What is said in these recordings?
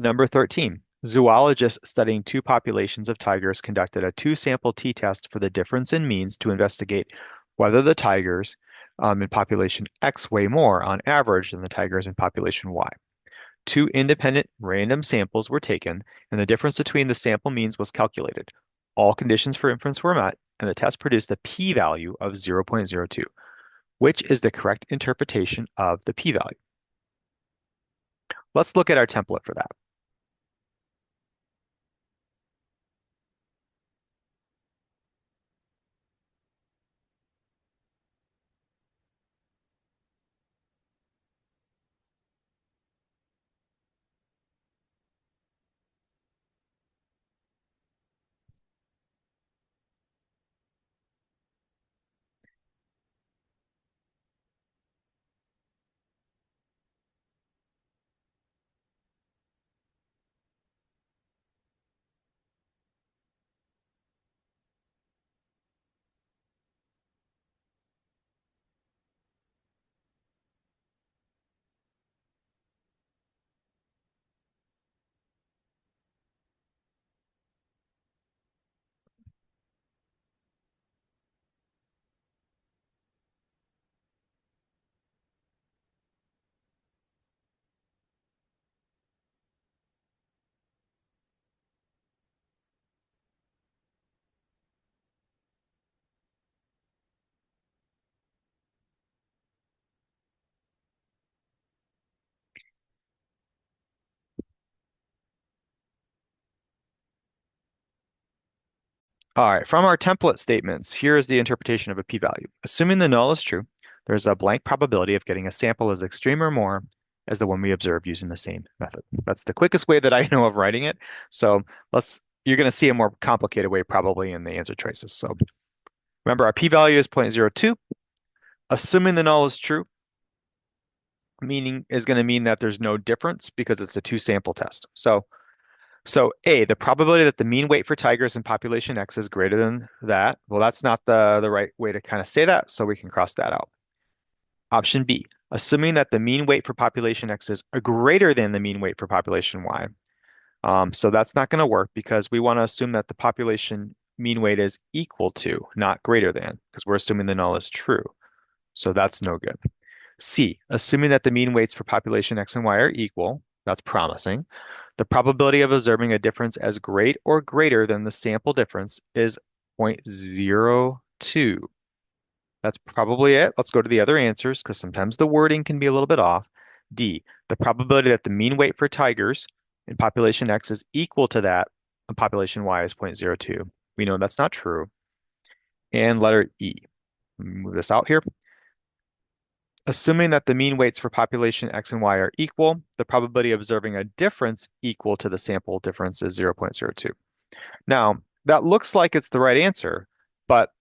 Number 13, zoologists studying two populations of tigers conducted a two-sample t-test for the difference in means to investigate whether the tigers in population X weigh more on average than the tigers in population Y. Two independent random samples were taken, and the difference between the sample means was calculated. All conditions for inference were met, and the test produced a p-value of 0.02. Which is the correct interpretation of the p-value? Let's look at our template for that. All right, from our template statements, here is the interpretation of a p-value. Assuming the null is true, there's a blank probability of getting a sample as extreme or more as the one we observed using the same method. That's the quickest way that I know of writing it. So you're going to see a more complicated way probably in the answer choices. So remember, our p-value is 0.02. Assuming the null is true, meaning is going to mean that there's no difference because it's a two-sample test. So A, the probability that the mean weight for tigers in population X is greater than that. Well, that's not the right way to kind of say that, so we can cross that out. Option B, assuming that the mean weight for population X is greater than the mean weight for population Y. So that's not going to work because we want to assume that the population mean weight is equal to, not greater than, because we're assuming the null is true. So that's no good. C, assuming that the mean weights for population X and Y are equal, that's promising. The probability of observing a difference as great or greater than the sample difference is 0.02. That's probably it. Let's go to the other answers because sometimes the wording can be a little bit off. D, the probability that the mean weight for tigers in population X is equal to that in population Y is 0.02. We know that's not true. And letter E, move this out here. Assuming that the mean weights for population X and Y are equal, the probability of observing a difference equal to the sample difference is 0.02. Now, that looks like it's the right answer, but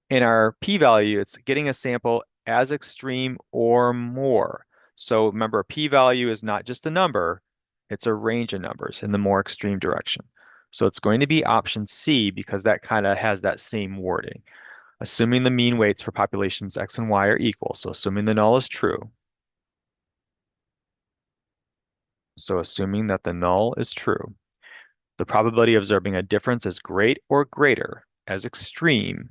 in our p-value, it's getting a sample as extreme or more. So remember, a p-value is not just a number, it's a range of numbers in the more extreme direction. So it's going to be option C because that kind of has that same wording. Assuming the mean weights for populations X and Y are equal. So assuming the null is true. So assuming that the null is true, the probability of observing a difference as great or greater as extreme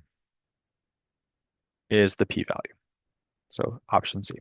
is the p-value. So option C.